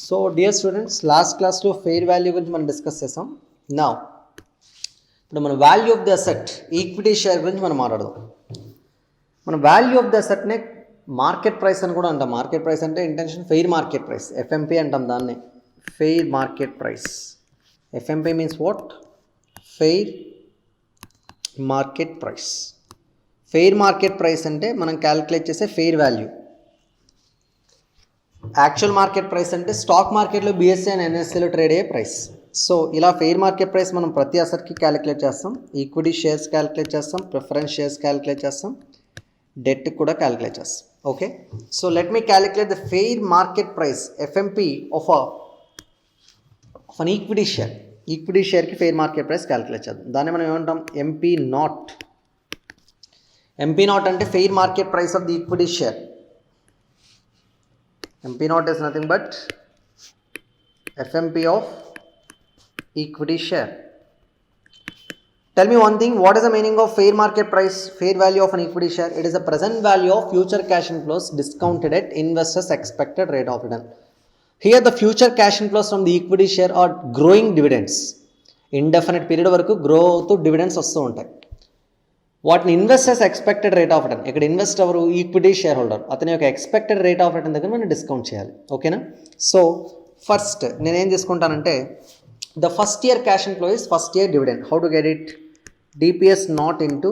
So dear students, last క్లాస్లో fair value గురించి మనం డిస్కస్ చేసాం. నా ఇప్పుడు మన value of the asset equity share గురించి మనం మాట్లాడదాం. మన వాల్యూ ఆఫ్ ది అసెట్నే మార్కెట్ ప్రైస్ అని కూడా అంటాం. మార్కెట్ ప్రైస్ అంటే intention fair market price, FMP అంటాం దాన్ని. Fair market price, FMP means what? Fair market price. Fair market price అంటే మనం క్యాలిక్యులేట్ చేసే fair value. Actual market price అంటే స్టాక్ మార్కెట్లో బిఎస్సీ అండ్ ఎన్ఎస్సీలో ట్రేడ్ అయ్యే ప్రైస్. సో ఇలా ఫెయిర్ మార్కెట్ ప్రైస్ మనం ప్రతి అసెట్కి క్యాలిక్యులేట్ చేస్తాం. ఈక్విటీ షేర్స్ క్యాలిక్యులేట్ చేస్తాం, ప్రిఫరెన్స్ షేర్స్ క్యాలిక్యులేట్ చేస్తాం, డెట్ కూడా క్యాలిక్యులేట్ చేస్తాం. Okay, so let me calculate the fair market price FMP of an equity share. Equity షేర్కి ఫెయిర్ మార్కెట్ ప్రైస్ క్యాలిక్యులేట్ చేద్దాం. దాన్ని మనం ఏమంటాం? MP naught. ఎంపీ నాట్ అంటే fair market price of the equity share. MP naught is nothing but FMP of equity share. Tell me one thing, what is the meaning of fair market price, fair value of an equity share? It is the present value of future cash inflows discounted at investors' expected rate of return. Here the future cash inflows from the equity share are growing dividends. Indefinite period వరకు growth dividends వస్తూ ఉంటాయి. వాటిని investors expected rate of return, ఇక్కడ invest ఎవరు? Equity share holder. అతని యొక్క expected rate of return దగ్గర మనం డిస్కౌంట్ చేయాలి. ఓకేనా? సో ఫస్ట్ నేనేం తీసుకుంటానంటే the first year cash inflow is first year dividend. How to get it? DPS not into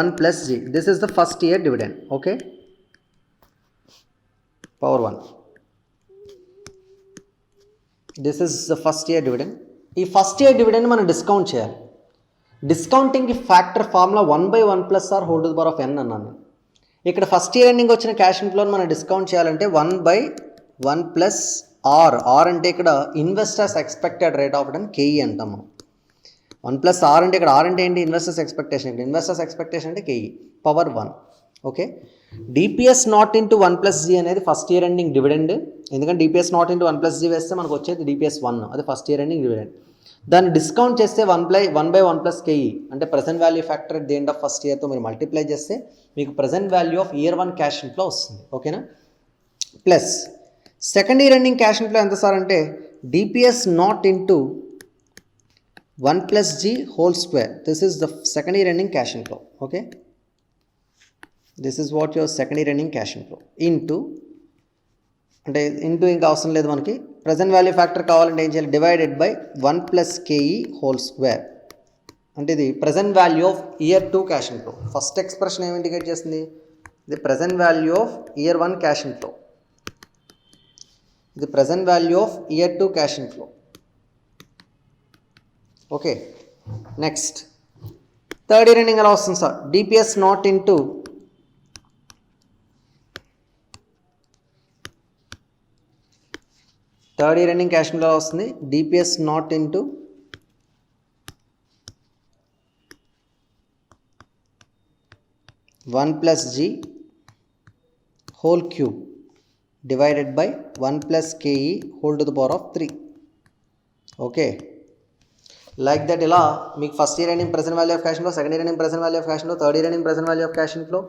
1+G. This is the first year dividend. Okay, power 1. This is the first year dividend. ఈ first year dividend మనం discount చేయాలి. Discounting factor formula 1/1+R whole to the power of n అన్నాను. ఇక్కడ first year ending వచ్చిన cash ఇన్ఫ్లోని మనం discount చేయాలంటే 1/1+R. R అంటే ఇక్కడ investors expected rate of return KE అంటాం మనం. 1+R అంటే ఇక్కడ ఆర్ అంటే ఏంటి? Investors expectation. ఇక్కడ ఇన్వెస్టర్స్ ఎక్స్పెక్టేషన్ అంటే KE power 1. Okay, DPS not into 1+G అనేది ఫస్ట్ ఇయర్ ఎండింగ్ డివిడెండ్. ఎందుకంటే డిపిఎస్ నాట్ ఇంటూ 1+G వేస్తే మనకు వచ్చేది డిపిఎస్ 1, అది ఫస్ట్ ఇయర్ ఎండింగ్ డివిడెండ్. దాన్ని డిస్కౌంట్ చేస్తే 1/1+KE అంటే present value factor at the end of first ఇయర్తో మీరు మల్టిప్లై చేస్తే మీకు present value of year 1 cash inflow వస్తుంది. ఓకేనా? Plus second year ending cash inflow ఎంత సార్ అంటే DPS not into 1+G whole square. This is the second year ending cash inflow. Okay, this is what your second year ending cash inflow into, అంటే into ఇంకా అవసరం లేదు మనకి, present value factor కావాలంటే ఏం చేయాలి? Divided by 1+KE whole square. అంటే ఇది present value of year 2 cash inflow. First expression ఏమి ఇండికేట్ చేస్తుంది? ఇది present value of year 1 cash inflow, ఇది present value of year 2 cash inflow. Okay, next third year ending ఎలా వస్తుంది sir? DPS not into third year ending cash inflow వస్తుంది DPS not into 1+G whole cube divided by 1+KE whole to the power of 3. Okay, like that. ఇలా మీకు first year ending present value of cash inflow, second year ending present value of cash inflow, third year ending present value of cash inflow.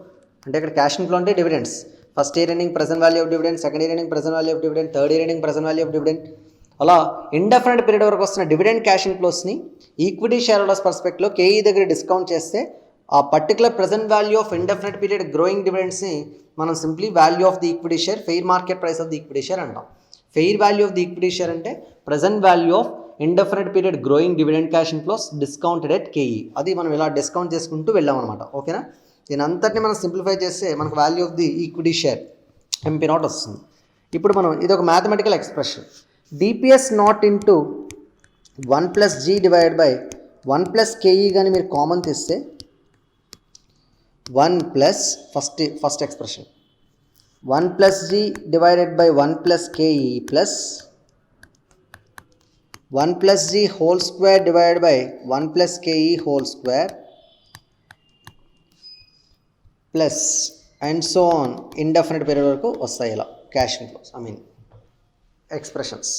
అంటే ఇక్కడ cash inflow అంటే dividends. First year ending present value of dividend, second year ending present value of dividend, third year ending present value of dividend. అలా indefinite period వరకు వస్తున్న dividend cash ఇన్ఫ్లోస్ని equity share holders పర్స్పెక్ట్లో KE దగ్గర discount చేస్తే ఆ particular present value of indefinite period growing డివిడెండ్స్ని మనం simply value of the equity share, fair market price of the equity share అంటాం. Fair value of the equity share అంటే present value of indefinite period growing dividend cash inflows discounted at KE. అది మనం ఇలా discount చేసుకుంటూ వెళ్ళామన్నమాట. ఓకేనా? దీని అంతటిని మనం సింప్లిఫై చేస్తే మనకు value of the equity share MP not వస్తుంది. ఇప్పుడు మనం ఇది ఒక mathematical expression. DPS not into 1+G divided by 1+KE కానీ మీరు కామన్ తీస్తే 1+ first expression 1+G divided by 1+KE plus 1+G whole square divided by 1+KE whole square plus and so on indefinite period వరకు వస్తాయి ఇలా cash inflows, expressions.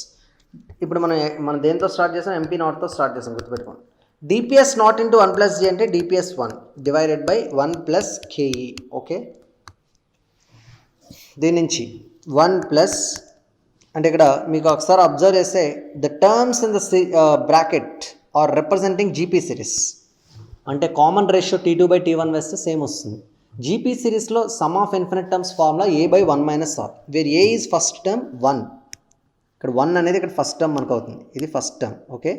ఇప్పుడు మనం దేంతో start చేసాం? MP నాట్తో స్టార్ట్ చేసాం, గుర్తుపెట్టుకోండి. డిపిఎస్ నాట్ ఇంటూ 1+G అంటే DPS 1 divided by 1+KE. Okay, దీని నుంచి 1 ప్లస్ అంటే ఇక్కడ మీకు ఒకసారి అబ్జర్వ్ చేస్తే the terms in the bracket are representing GP series అంటే common ratio T2 by T1 వేస్తే సేమ్ వస్తుంది. జీపీ సిరీస్లో sum of infinite terms formula A by 1 minus R where A is first term 1. ఇక్కడ 1 అనేది ఇక్కడ first term మనకు అవుతుంది, ఇది first term. Okay,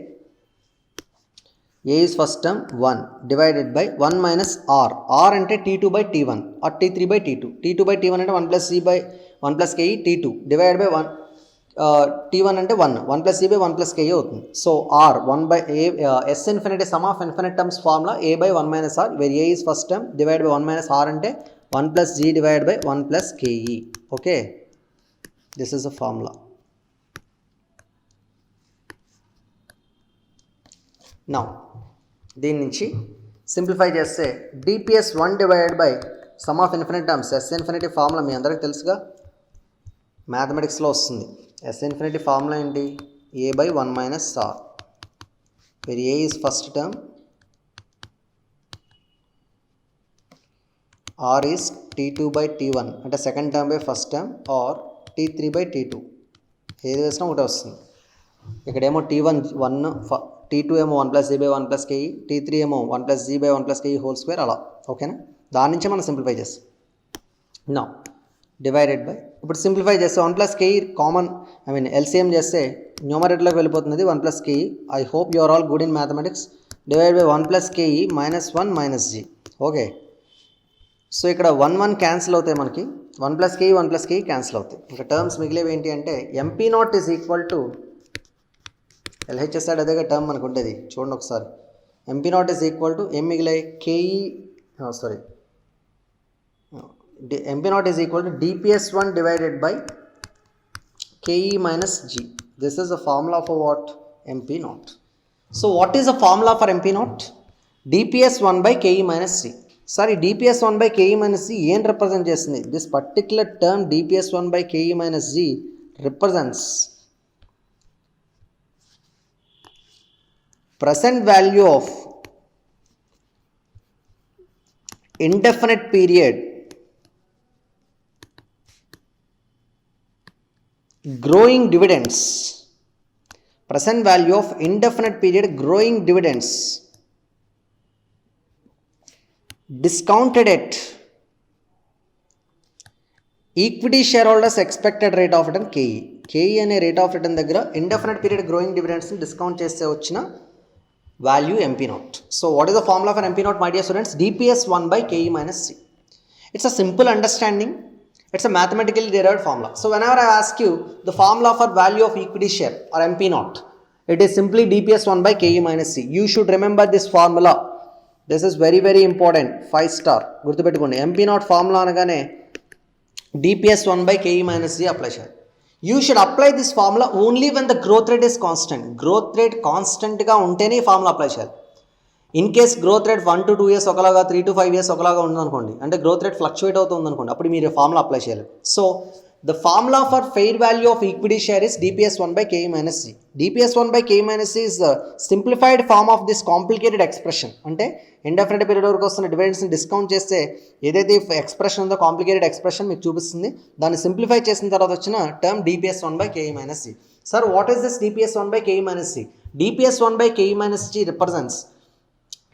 A is first term 1 divided by 1 minus R. R అంటే T2 by T1 or T3 by T2. T2 by T1 అంటే 1 plus C by 1 plus KE T2 divided by 1 T1 అంటే 1 plus C by 1 plus KE అవుతుంది. So R 1 by A S infinity sum of infinite terms formula A by 1 minus R where A is first term divided by 1 minus R అంటే 1 plus G divided by 1 plus KE. Okay, this is the formula. Now దీని నుంచి simplify చేస్తే DPS 1 divided by sum of infinite terms S infinity formula మీ అందరికీ తెలుసుగా, మ్యాథమెటిక్స్లో వస్తుంది. S infinity formula ఏంటి? A by 1 minus R where A is first term, R is T2 by T1 అంటే second term by first term or T3 by T2 ఏది వేసినా ఒకటే వస్తుంది. ఇక్కడేమో T1 1 T2 ఏమో 1 plus G by 1 plus KE, T3 ఏమో 1 plus G by 1 plus KE whole square అలా. ఓకేనా, దాని నుంచే మనం సింప్లిఫై చేస్తాం. నా డివైడెడ్ బై ఇప్పుడు సింప్లిఫై చేస్తే 1 ప్లస్ కేఈ కామన్ ఎల్సిఎం చేస్తే న్యూమరేటర్లోకి వెళ్ళిపోతుంది 1 plus KE. I hope you are all good in mathematics. Divide by 1 plus KE minus 1 minus G. Okay, so ఇక్కడ 1 క్యాన్సిల్ అవుతాయి మనకి, 1 plus KE 1 plus KE cancel అవుతాయి. ఇంకా టర్మ్స్ మిగిలేవి ఏంటి అంటే MP0 is equal to LHS side అదేగా term మనకు ఉండేది, చూడండి ఒకసారి. MP0 ఈజ్ ఈక్వల్ టు ఏం మిగిలాయి? KE MP0 is equal to DPS1 divided by KE minus G. This is the formula for what? MP0. So what is the formula for MP0? DPS1 by KE minus C. Sorry, DPS1 by KE minus C ఏం represent చేస్తుంది? This particular term DPS1 by KE minus G represents present value of indefinite period growing dividends, present value of indefinite period growing dividends discounted at equity shareholders expected rate of return KE అనే rate of return దగ్గర indefinite period growing డివిడెండ్స్ని discount చేస్తే వచ్చిన value MP0. So what is the formula for MP0, my dear students? DPS1 by KE minus C. It's a simple understanding. It's a mathematically derived formula. So whenever I ask you the formula for value of equity share or MP0, it is simply DPS1 by KE minus C. You should remember this formula. This is very very important. 5 star. గుర్తుపెట్టుకోండి, MP0 formula అనగానే DPS1 by KE minus C apply చేయాలి. You should apply this formula only when the growth rate is constant. Growth rate constant గా ఉంటేనే ఈ formula apply చేయాలి. In case growth rate 1 to 2 years ఒకలాగా, 3 to 5 years ఒకలాగా ఉందనుకోండి, అంటే growth rate fluctuate అవుతుంది అనుకోండి, అప్పుడు మీరు ఫార్ములా అప్లై చేయాలి. So the formula for fair value of equity share is DPS1 by KE minus C. DPS1 by KE minus C is the simplified form of this complicated expression. అంటే indefinite period వరకు వస్తున్న డివిడెండ్స్ని discount చేస్తే ఏదైతే expression ఉందో complicated expression మీకు చూపిస్తుంది. దాన్ని simplify చేసిన తర్వాత వచ్చిన term DPS1 by KE minus C. Sir, what is this DPS1 by KE minus C? DPS1 by KE minus C represents,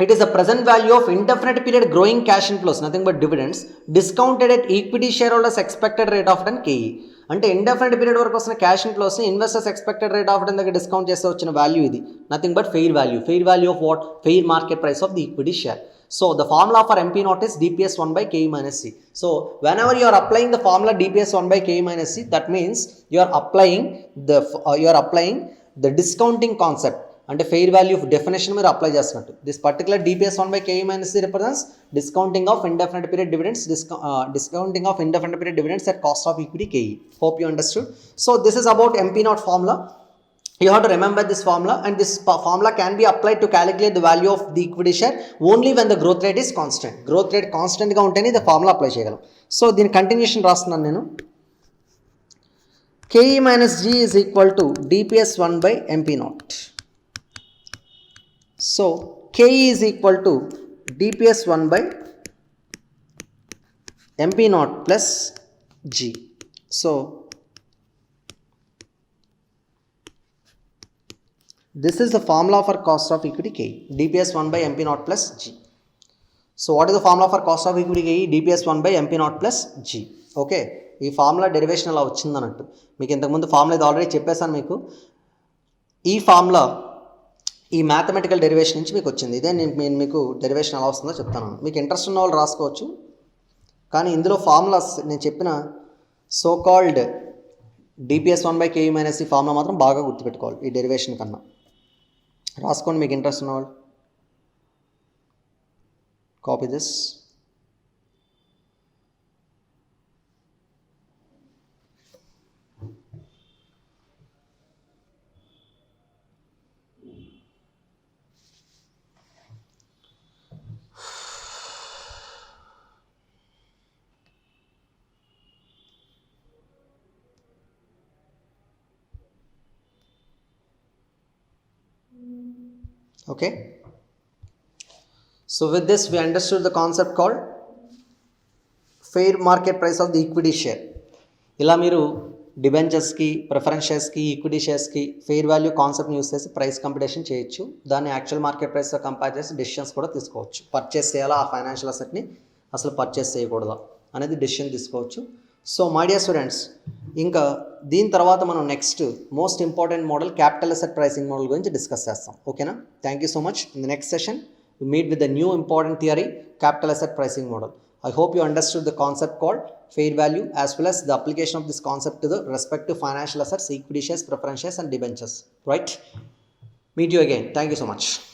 it is the present value of indefinite period growing cash inflows, nothing but dividends, discounted at equity shareholders expected rate of return KE. అంటే indefinite period వరకు వస్తున్న cash ఇన్ఫ్లోస్ని investors expected rate of return దగ్గర discount చేస్తే వచ్చిన value ఇది, nothing but fair value of what? Fair market price of the equity share. So the formula for MP0 is DPS1 by KE minus C. So whenever you are applying the formula DPS1 by KE minus C, that means you are applying the discounting concept. అంటే fair value definition మీరు apply చేస్తున్నట్టు. This particular DPS1 by KE minus C represents discounting of indefinite period dividends, discounting of indefinite period dividends at cost of equity KE. Hope you understood. So this is about MP0 formula. You have to remember this formula, and this formula can be applied to calculate the value of the equity share only when the growth rate is constant. Growth rate constant గా ఉంటేనే the formula apply చేయగలం. So దీని continuation రాస్తున్నాను నేను. KE minus G is equal to DPS1 by MP0. So KE is equal to DPS1 by MP0 plus G. So This is the formula for cost of equity KE, DPS 1 by MP naught plus G. So what is the formula for cost of equity KE? DPS 1 by MP naught plus G. Okay, ఈ formula derivation అలా వచ్చింది అన్నట్టు. మీకు ఇంతకుముందు formula ఇది already చెప్పేశాను మీకు. ఈ ఫార్ములా ఈ మ్యాథమెటికల్ డెరివేషన్ నుంచి మీకు వచ్చింది. ఇదే నేను మీకు డెరివేషన్ ఎలా వస్తుందో చెప్తాను. మీకు ఇంట్రెస్ట్ ఉన్న వాళ్ళు రాసుకోవచ్చు, కానీ ఇందులో ఫార్ములాస్ నేను చెప్పిన so called DPS 1 by KE minus ఈ ఫార్ములా మాత్రం బాగా గుర్తుపెట్టుకోవాలి ఈ డెరివేషన్ కన్నా. రాసుకోండి మీకు ఇంట్రెస్ట్ ఉన్నవాళ్ళు. Copy this. Okay. So with this we understood the concept called fair market price of the equity share. ఇలా మీరు డిబెంచర్స్కి, ప్రిఫరెన్స్ షేర్స్కి, ఈక్విటీ షేర్స్కి ఫెయిర్ వాల్యూ కాన్సెప్ట్ని యూస్ చేసి ప్రైస్ కంపిటీషన్ చేయొచ్చు. దాన్ని యాక్చువల్ మార్కెట్ ప్రైస్తో కంపేర్ చేసి డెసిషన్స్ కూడా తీసుకోవచ్చు. పర్చేస్ చేయాలా ఆ ఫైనాన్షియల్ అసెట్ని, అసలు పర్చేస్ చేయకూడదా అనేది డెసిషన్ తీసుకోవచ్చు. సో మై డియర్ స్టూడెంట్స్, ఇంకా దీని తర్వాత మనం next most important model capital asset pricing model గురించి డిస్కస్ చేస్తాం. ఓకేనా? Thank you so much. In the next session we meet with the new important theory, capital asset pricing model. I hope you understood the concept called fair value as well as the application of this concept to the respective financial assets, equity shares, preference shares and debentures. Right? Meet you again. Thank you so much.